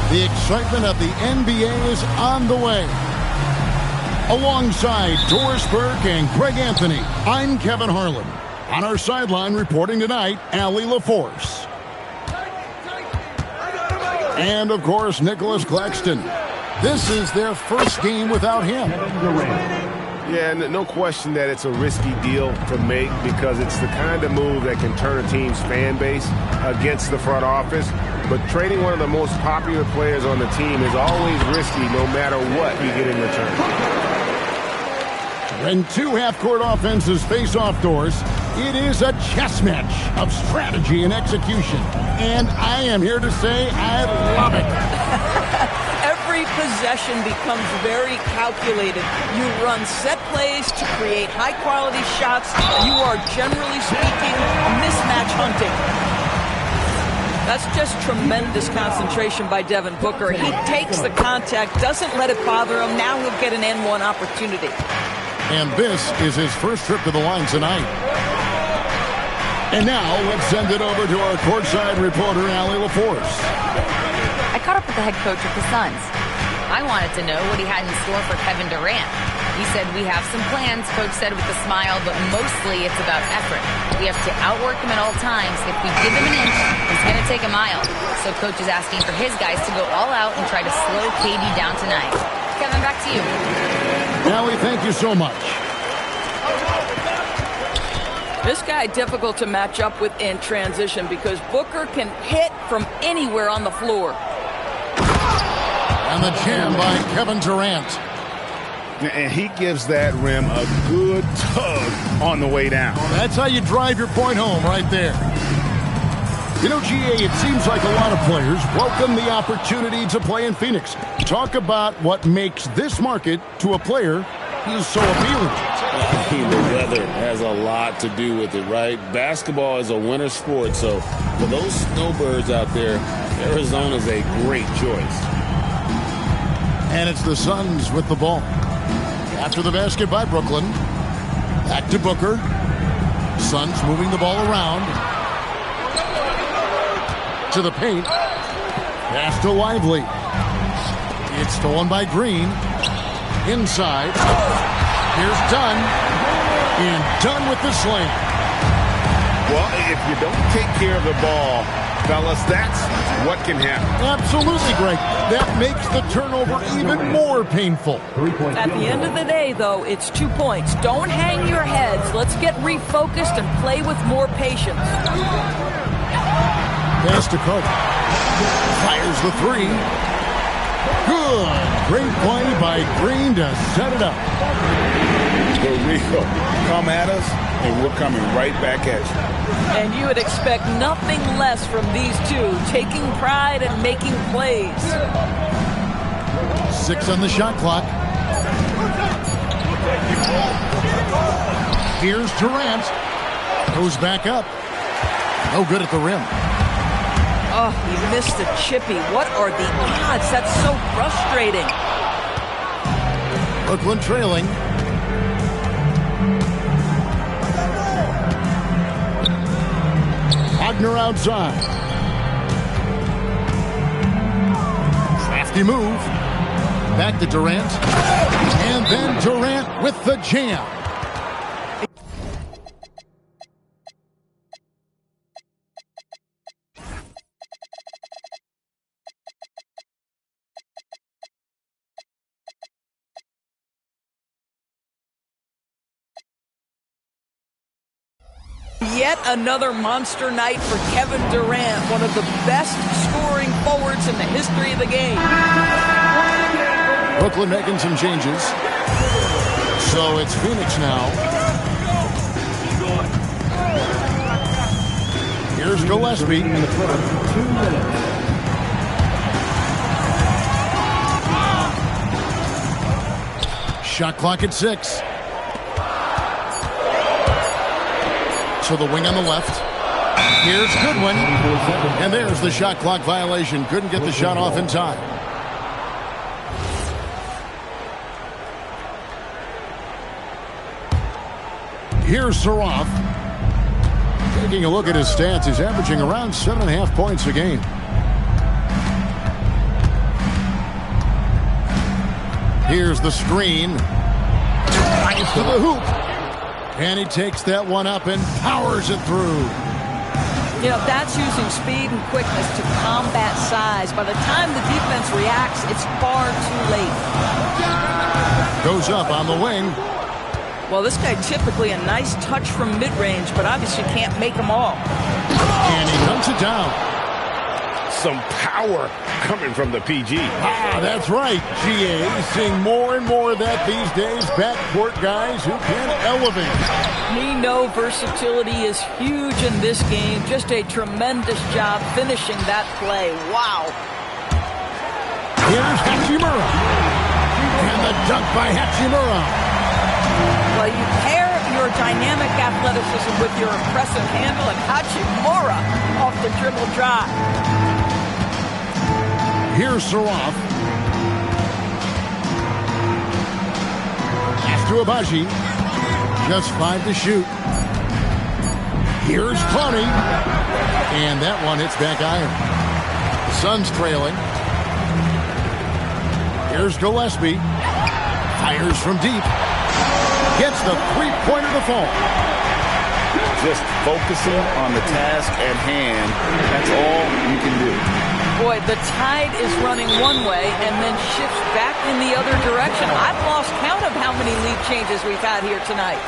The excitement of the NBA is on the way. Alongside Doris Burke and Greg Anthony, I'm Kevin Harlan. On our sideline reporting tonight, Allie LaForce. And, of course, Nicholas Claxton. This is their first game without him. Yeah, no question that it's a risky deal to make because it's the kind of move that can turn a team's fan base against the front office. But trading one of the most popular players on the team is always risky no matter what you get in return. When two half-court offenses face off, Doors, it is a chess match of strategy and execution. And I am here to say I love it. Every possession becomes very calculated. You run set plays to create high-quality shots. You are, generally speaking, mismatch hunting. That's just tremendous concentration by Devin Booker. He takes the contact, doesn't let it bother him. Now he'll get an N1 opportunity. And this is his first trip to the line tonight. And now let's send it over to our courtside reporter, Allie LaForce. I caught up with the head coach of the Suns. I wanted to know what he had in store for Kevin Durant. He said, we have some plans, coach said with a smile, but mostly it's about effort. We have to outwork him at all times. If we give him an inch, he's going to take a mile. So coach is asking for his guys to go all out and try to slow KD down tonight. Kevin, back to you. Allie, thank you so much. This guy difficult to match up with in transition because Booker can hit from anywhere on the floor. And the jam by Kevin Durant. And he gives that rim a good tug on the way down. That's how you drive your point home right there. You know, GA, it seems like a lot of players welcome the opportunity to play in Phoenix. Talk about what makes this market to a player who's so appealing. The weather has a lot to do with it, right? Basketball is a winter sport, so for those snowbirds out there, Arizona's a great choice. And it's the Suns with the ball. After the basket by Brooklyn. Back to Booker. Suns moving the ball around. To the paint. Pass to Lively. It's stolen by Green. Inside. Here's Dunn. And Dunn with the slam. Well, if you don't take care of the ball, fellas, that's what can happen. Absolutely, Greg. That makes the turnover even more painful. At the end of the day, though, it's 2 points. Don't hang your heads. Let's get refocused and play with more patience. Pass to Carter. Fires the three. Good. Great play by Green to set it up. Rico, come at us, and we're coming right back at you. And you would expect nothing less from these two, taking pride and making plays. 6 on the shot clock. Here's Durant. Goes back up. No good at the rim. Oh, he missed the chippy. What are the odds? That's so frustrating. Brooklyn trailing. Wagner outside. Crafty move. Back to Durant. And then Durant with the jam. Yet another monster night for Kevin Durant, one of the best scoring forwards in the history of the game. Brooklyn making some changes. So it's Phoenix now. Here's Gillespie. 2 minutes. Shot clock at 6. So the wing on the left. Here's Goodwin. And there's the shot clock violation. Couldn't get the shot off in time. Here's Saraf. Taking a look at his stats, he's averaging around 7.5 points a game. Here's the screen. Right to the hoop. And he takes that one up and powers it through. You know, that's using speed and quickness to combat size. By the time the defense reacts, it's far too late. Goes up on the wing. Well, this guy typically a nice touch from mid-range, but obviously can't make them all. And he knocks it down. Some power coming from the PG. That's right, GA. Seeing more and more of that these days. Backcourt guys who can elevate. We know versatility is huge in this game. Just a tremendous job finishing that play. Wow. Here's Hachimura. And the dunk by Hachimura. Well, you pair your dynamic athleticism with your impressive handle, and Hachimura off the dribble drive. Here's Saraf. Pass to Abaji. Just 5 to shoot. Here's Clowney. And that one hits back iron. The Suns trailing. Here's Gillespie. Fires from deep. Gets the three-pointer to fall. Just focusing on the task at hand. That's all you can do. Boy, the tide is running one way and then shifts back in the other direction. I've lost count of how many lead changes we've had here tonight.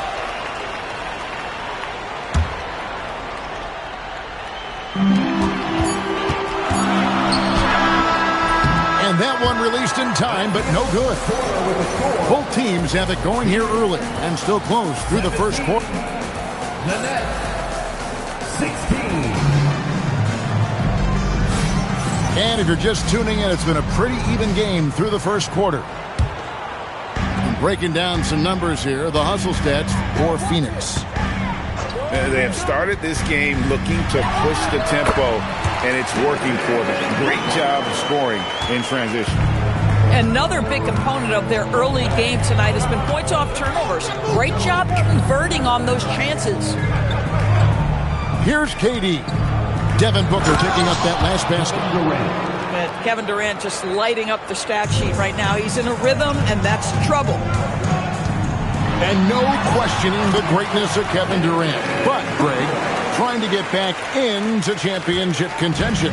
And that one released in time, but no good. Both teams have it going here early and still close through the first quarter. The Nets, 16. And if you're just tuning in, it's been a pretty even game through the first quarter. And breaking down some numbers here, the hustle stats for Phoenix. They have started this game looking to push the tempo, and it's working for them. Great job of scoring in transition. Another big component of their early game tonight has been points off turnovers. Great job converting on those chances. Here's KD. Devin Booker picking up that last basket. Kevin Durant just lighting up the stat sheet right now. He's in a rhythm, and that's trouble. And no questioning the greatness of Kevin Durant. But, Greg, trying to get back into championship contention.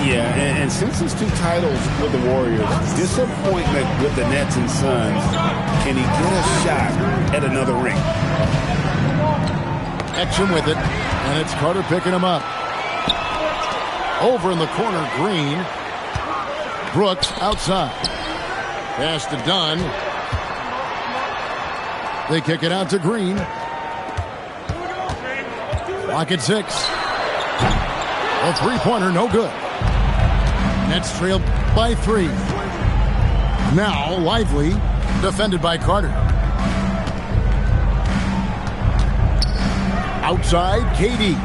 Yeah, and since his 2 titles with the Warriors, disappointment with the Nets and Suns, can he get a shot at another ring? Exum with it, and it's Carter picking him up. Over in the corner, Green. Brooks outside. Pass to Dunn. They kick it out to Green. Clock at 6. A three-pointer, no good. Nets trailed by 3. Now Lively, defended by Carter. Outside, KD.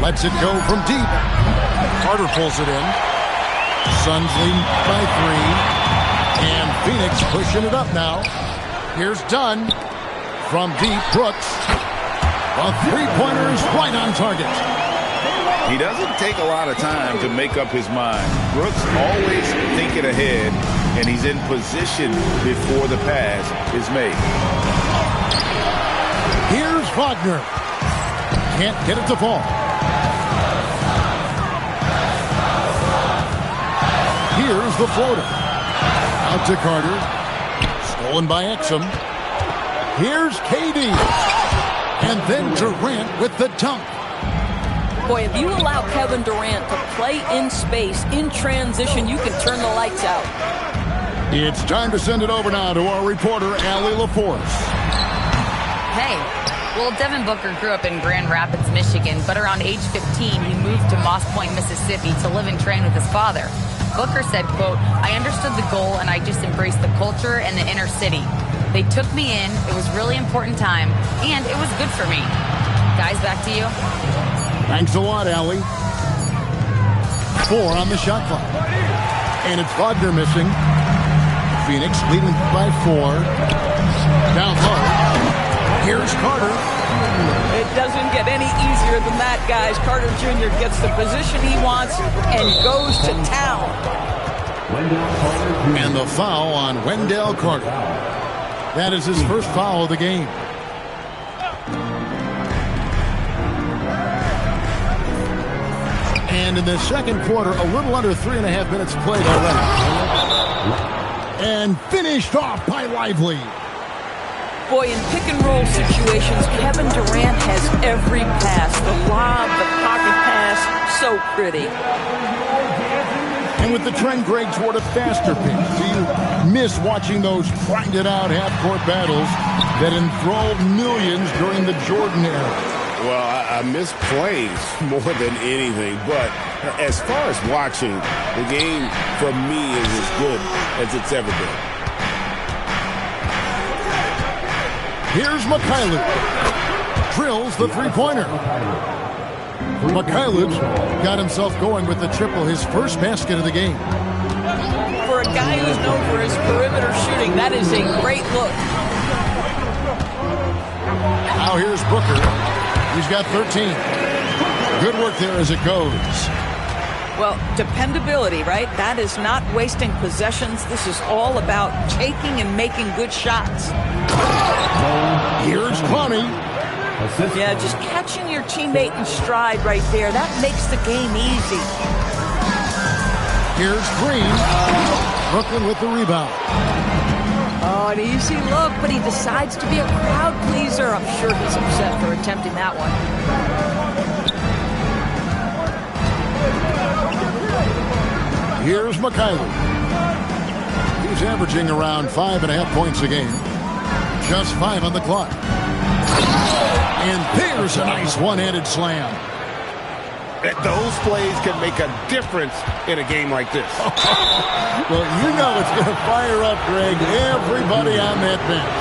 Lets it go from deep. Carter pulls it in. Suns lead by 3. And Phoenix pushing it up now. Here's Dunn. From deep, Brooks. A three-pointer is right on target. He doesn't take a lot of time to make up his mind. Brooks always thinking ahead, and he's in position before the pass is made. Here's Wagner. Can't get it to fall. Here's the floater. Out to Carter. Stolen by Exum. Here's KD. And then Durant with the dunk. Boy, if you allow Kevin Durant to play in space, in transition, you can turn the lights out. It's time to send it over now to our reporter, Allie LaForce. Hey, Well, Devin Booker grew up in Grand Rapids, Michigan, but around age 15, he moved to Moss Point, Mississippi to live and train with his father. Booker said, quote, "I understood the goal and I just embraced the culture and the inner city. They took me in, it was a really important time, and it was good for me." Guys, back to you. Thanks a lot, Allie. 4 on the shot clock. And it's Wagner missing. Phoenix leading by 4. Down low. Here's Carter. It doesn't get any easier than that, guys. Carter Jr. gets the position he wants and goes to town. And the foul on Wendell Carter. That is his first foul of the game. And in the second quarter, a little under 3.5 minutes played already. And finished off by Lively. Boy, in pick-and-roll situations, Kevin Durant has every pass. The lob, the pocket pass, so pretty. And with the trend, Greg, toward a faster pace, do you miss watching those grinded-out half-court battles that enthralled millions during the Jordan era? Well, I miss plays more than anything, but as far as watching, the game for me is as good as it's ever been. Here's Mikhailiuk. Drills the three-pointer. Mikhailiuk got himself going with the triple, his first basket of the game. For a guy who's known for his perimeter shooting, that is a great look. Now here's Booker. He's got 13. Good work there as it goes. Well, dependability, right? That is not wasting possessions. This is all about taking and making good shots. Here's Clowney. Yeah, just catching your teammate in stride right there. That makes the game easy. Here's Green. Brooklyn with the rebound. Oh, an easy look, but he decides to be a crowd pleaser. I'm sure he's upset for attempting that one. Here's Mikhailiuk. He's averaging around 5.5 points a game. Just 5 on the clock. And there's a nice one-handed slam. Those plays can make a difference in a game like this. Well, you know it's going to fire up, Greg, everybody on that bench.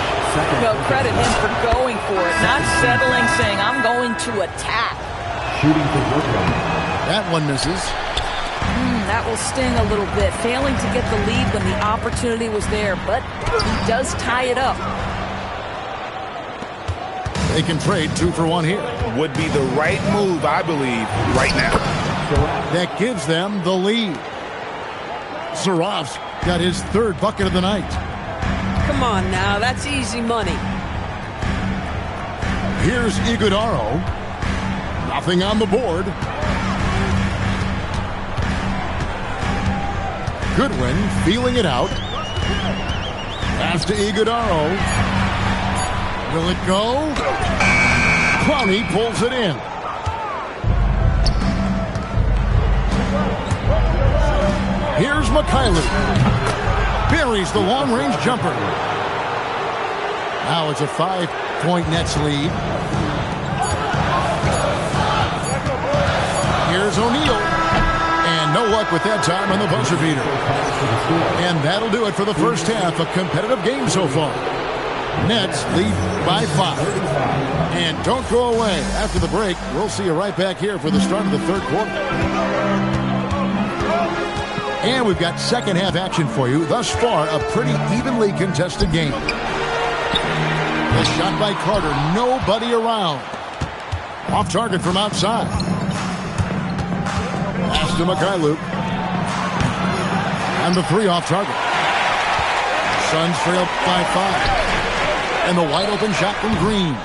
Well, credit him for going for it, not settling, saying, I'm going to attack. That one misses. That will sting a little bit, failing to get the lead when the opportunity was there, but he does tie it up. They can trade 2 for 1 here. Would be the right move, I believe, right now. That gives them the lead. Zarov's got his 3rd bucket of the night. Come on now, that's easy money. Here's Iguodaro. Nothing on the board. Goodwin feeling it out. Pass to Iguodaro. Will it go? Clowney pulls it in. Here's Mikhailiuk. Buries the long-range jumper. Now it's a 5-point Nets lead. Here's O'Neal. And no luck with that time on the buzzer beater. And that'll do it for the first half. A competitive game so far. Nets lead by 5. And don't go away. After the break, we'll see you right back here for the start of the 3rd quarter. And we've got second half action for you. Thus far, a pretty evenly contested game. The shot by Carter. Nobody around. Off target from outside. Pass to Mikhailiuk. And the 3 off target. Suns trail by 5. And the wide open shot from Green.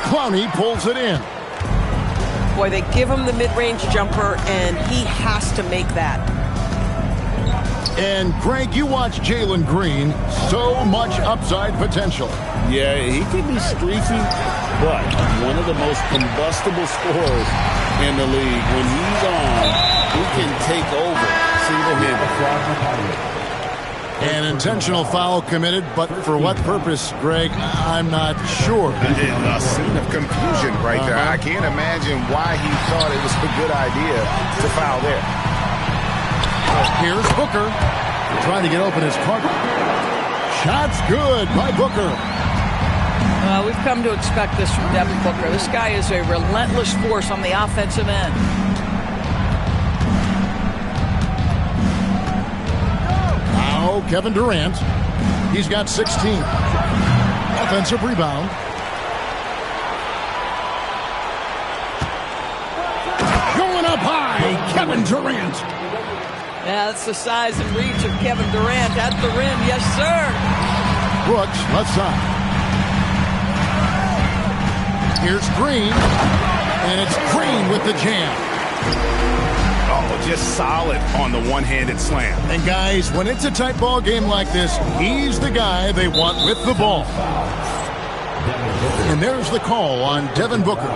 Clowney pulls it in. Boy, they give him the mid-range jumper, and he has to make that. And, Greg, you watch Jalen Green. So much upside potential. Yeah, he can be streaky, but one of the most combustible scorers in the league. When he's on, he can take over single-handed. An intentional foul committed, but for what purpose, Greg? I'm not sure. A scene of confusion right there. I can't imagine why he thought it was a good idea to foul there. Here's Booker trying to get open his Carter. Shot's good by Booker. We've come to expect this from Devin Booker. This guy is a relentless force on the offensive end. Now Kevin Durant. He's got 16. Offensive rebound. Going up high, Kevin Durant. Yeah, that's the size and reach of Kevin Durant at the rim. Yes, sir. Brooks, left side. Here's Green, and it's Green with the jam. Oh, just solid on the one-handed slam. And guys, when it's a tight ball game like this, he's the guy they want with the ball. And there's the call on Devin Booker.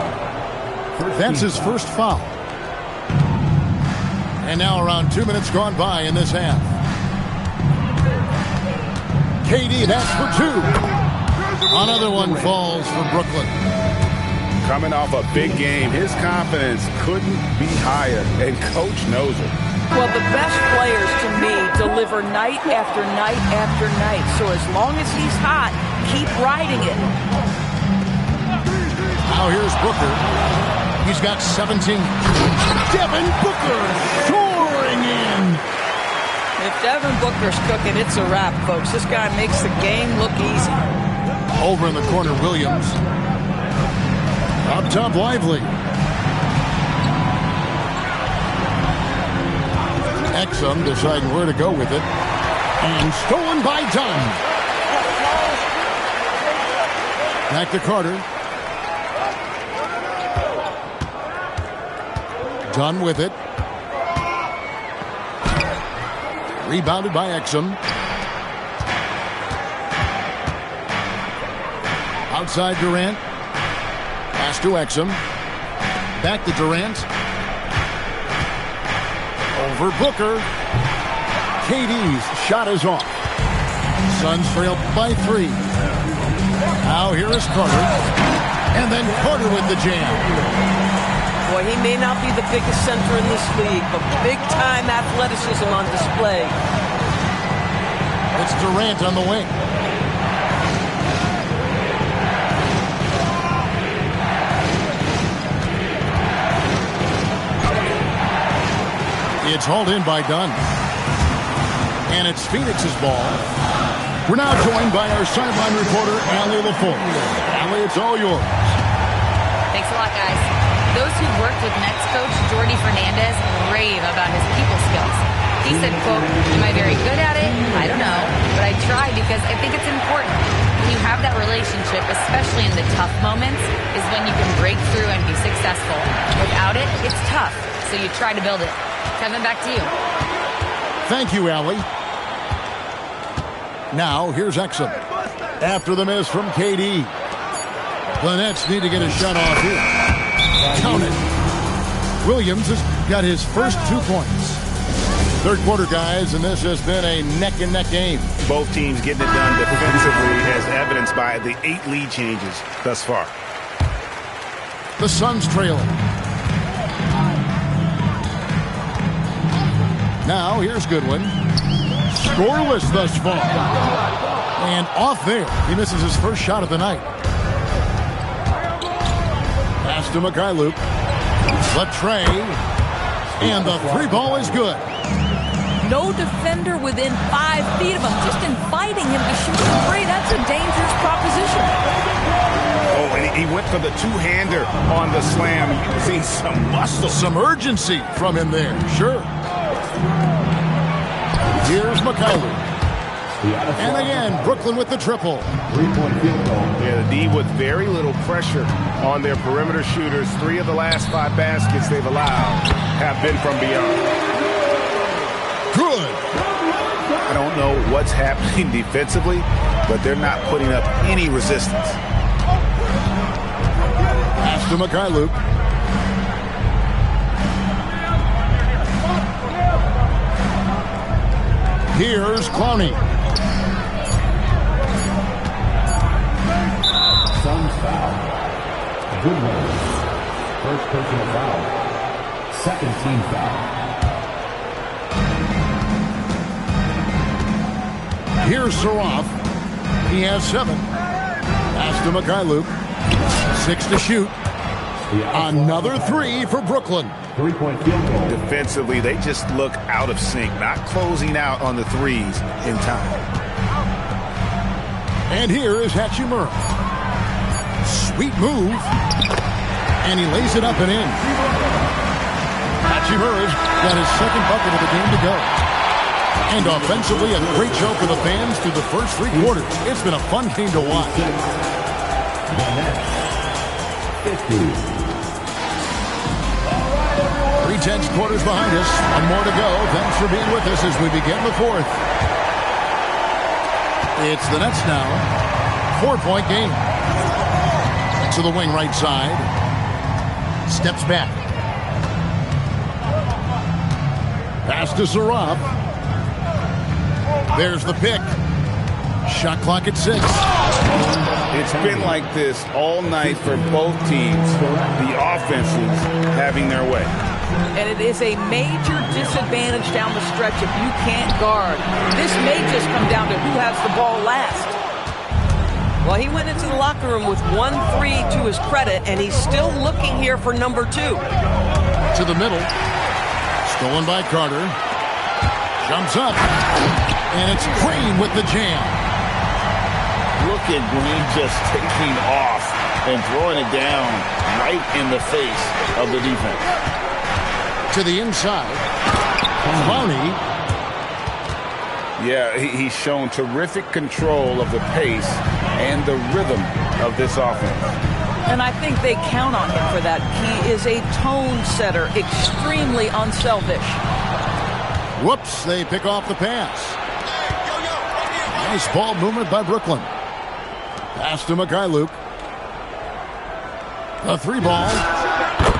That's his first foul. And now around 2 minutes gone by in this half. KD, that's for two. Another one falls for Brooklyn. Coming off a big game, his confidence couldn't be higher, and Coach knows it. Well, the best players, to me, deliver night after night after night. So as long as he's hot, keep riding it. Now here's Booker. He's got 17. Devin Booker soaring in. If Devin Booker's cooking, it's a wrap, folks. This guy makes the game look easy. Over in the corner, Williams. Up top, Lively. Exum deciding where to go with it. And stolen by Dunn. Back to Carter. Dunn with it. Rebounded by Exum. Outside Durant. Pass to Exum. Back to Durant. Over Booker. KD's shot is off. Suns trail by 3. Now here is Carter. And then Carter with the jam. Boy, he may not be the biggest center in this league, but big-time athleticism on display. It's Durant on the wing. It's hauled in by Dunn. And it's Phoenix's ball. We're now joined by our sideline reporter, Allie LaForce. Allie, it's all yours. Thanks a lot, guys. Those who worked with Nets coach Jordi Fernandez rave about his people skills. He said, quote, "Am I very good at it? I don't know. But I try because I think it's important. When you have that relationship, especially in the tough moments, is when you can break through and be successful. Without it, it's tough. So you try to build it." Kevin, back to you. Thank you, Allie. Now, here's Exum. After the miss from KD. The Nets need to get a shot off here. Count it. Williams has got his first 2 points. Third quarter, guys, and this has been a neck-and-neck game. Both teams getting it done defensively, as evidenced by the 8 lead changes thus far. The Suns trailing. Now, here's Goodwin. Scoreless thus far. And off there. He misses his first shot of the night. Pass to Mikhailuk. Latrey. And the 3 ball is good. No defender within 5 feet of him, just inviting him to shoot the 3. That's a dangerous proposition. Oh, and he went for the two-hander on the slam, using some muscle. Some urgency from him there, sure. Here's Mikhailuk. And again, Brooklyn with the triple. 3-point field goal. Yeah, the D with very little pressure on their perimeter shooters. 3 of the last 5 baskets they've allowed have been from beyond. Good. I don't know what's happening defensively, but they're not putting up any resistance. Pass to Mikhailuk. Here's Clowney. Goodwin. First personal foul. Second team foul. Here's Saraf. He has 7. Pass to Mikhailuk. 6 to shoot. Another 3 for Brooklyn. 3-point field goal. Defensively, they just look out of sync, not closing out on the threes in time. And here is Hachimura. Sweet move. And he lays it up and in. Hachimura's got his second bucket of the game to go. And offensively, a great show for the fans through the first 3 quarters. It's been a fun game to watch. 50. 3/10 quarters behind us. 1 more to go. Thanks for being with us as we begin the 4th. It's the Nets now. 4-point game. To the wing right side. Steps back. Pass to Saraf. There's the pick. Shot clock at 6. It's been like this all night for both teams. The offenses having their way. And it is a major disadvantage down the stretch if you can't guard. This may just come down to who has the ball last. Well, he went into the locker room with 1-3 to his credit, and he's still looking here for number 2. To the middle. Stolen by Carter. Jumps up. And it's Green with the jam. Look at Green just taking off and throwing it down right in the face of the defense. To the inside. Clowney. Yeah, he's shown terrific control of the pace and the rhythm of this offense. And I think they count on him for that. He is a tone setter, extremely unselfish. Whoops, they pick off the pass. Nice ball movement by Brooklyn. Pass to Mikhailuk. A 3 ball.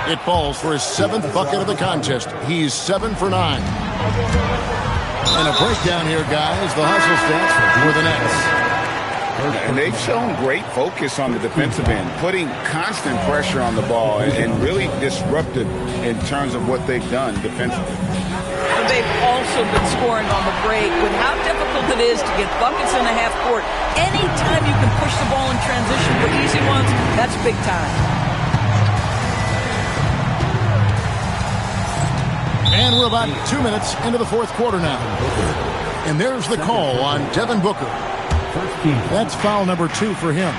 It falls for his 7th bucket of the contest. He's 7 for 9. And a breakdown here, guys. The hustle stats for the Nets. And they've shown great focus on the defensive end, putting constant pressure on the ball and really disruptive in terms of what they've done defensively. They've also been scoring on the break. With how difficult it is to get buckets in the half court, anytime you can push the ball in transition for easy ones, that's big time. And we're about 2 minutes into the 4th quarter now. And there's the call on Devin Booker. That's foul number 2 for him.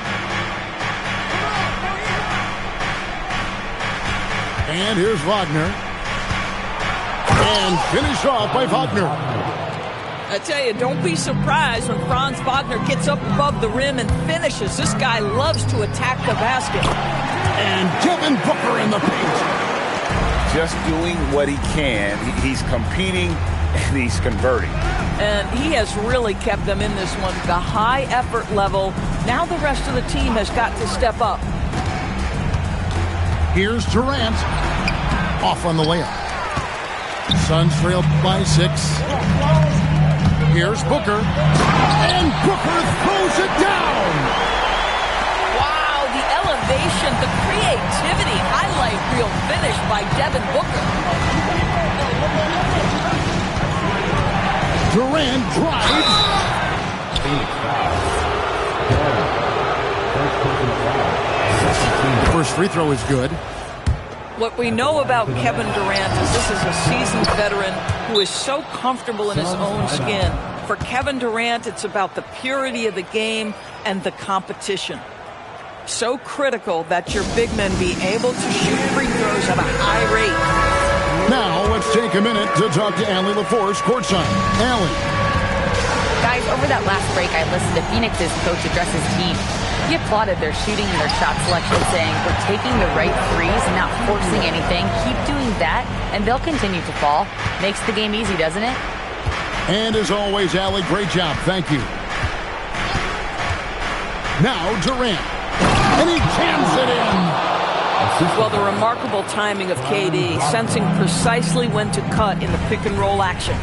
And here's Wagner. And finished off by Wagner. I tell you, don't be surprised when Franz Wagner gets up above the rim and finishes. This guy loves to attack the basket. And Devin Booker in the paint. Just doing what he can. He's competing and he's converting. And he has really kept them in this one. The high effort level. Now the rest of the team has got to step up. Here's Durant. Off on the layup. Suns trail by 6. Here's Booker. And Booker throws it down. Wow, the elevation, the creativity, highlight reel finish by Devin Booker. Durant drives. The first free throw is good. What we know about Kevin Durant is this is a seasoned veteran who is so comfortable in his own skin. For Kevin Durant, it's about the purity of the game and the competition. So critical that your big men be able to shoot free throws at a high rate. Now let's take a minute to talk to Allie LaForce courtside. Allie. Guys, over that last break, I listened to Phoenix's coach address his team. He applauded their shooting and their shot selection, saying, "We're taking the right threes, not forcing anything. Keep doing that, and they'll continue to fall." Makes the game easy, doesn't it? And as always, Allie, great job. Thank you. Now Durant. And he jams it in. Well, the remarkable timing of KD, sensing precisely when to cut in the pick and roll action.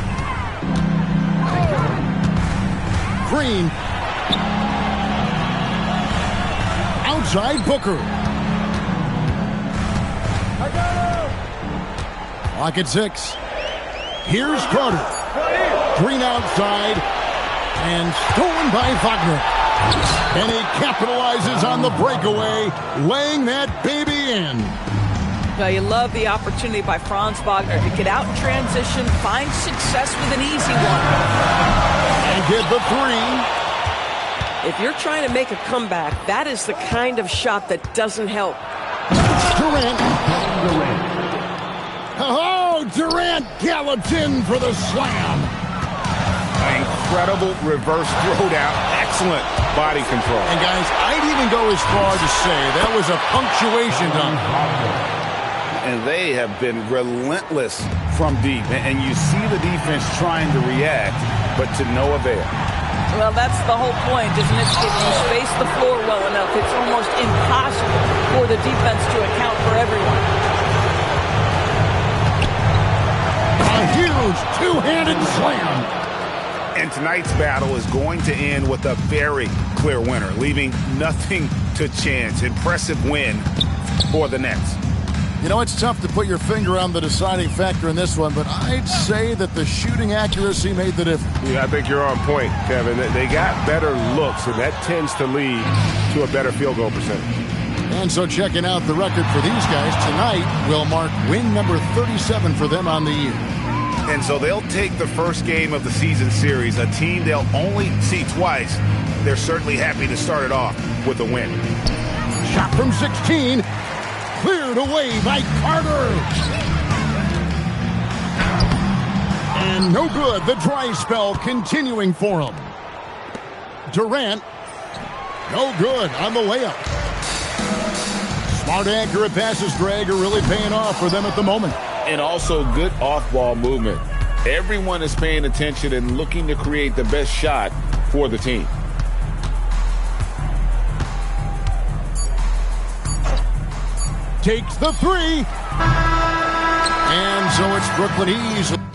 Green. Outside Booker. Clock at 6. Here's Carter. Green outside. And stolen by Wagner. And he capitalizes on the breakaway, laying that baby in. Well, you love the opportunity by Franz Wagner to get out in transition, find success with an easy one. And get the 3. If you're trying to make a comeback, that is the kind of shot that doesn't help. Durant. Oh, Durant gallops in for the slam. Incredible reverse throwdown. Excellent body control. And guys, I'd even go as far to say that was a punctuation dunk. And they have been relentless from deep. And you see the defense trying to react, but to no avail. Well, that's the whole point, isn't it? If you space the floor well enough, it's almost impossible for the defense to account for everyone. A huge two-handed slam. And tonight's battle is going to end with a very clear winner, leaving nothing to chance. Impressive win for the Nets. You know, it's tough to put your finger on the deciding factor in this one, but I'd say that the shooting accuracy made the difference. Yeah, I think you're on point, Kevin. They got better looks, and that tends to lead to a better field goal percentage. And so checking out the record for these guys tonight will mark win number 37 for them on the year. And so they'll take the first game of the season series, a team they'll only see twice. They're certainly happy to start it off with a win. Shot from 16. Cleared away by Carter. And no good. The dry spell continuing for him. Durant. No good on the layup. Smart, accurate passes, Greg, are really paying off for them at the moment. And also good off-ball movement. Everyone is paying attention and looking to create the best shot for the team. Takes the 3. And so it's Brooklyn easily.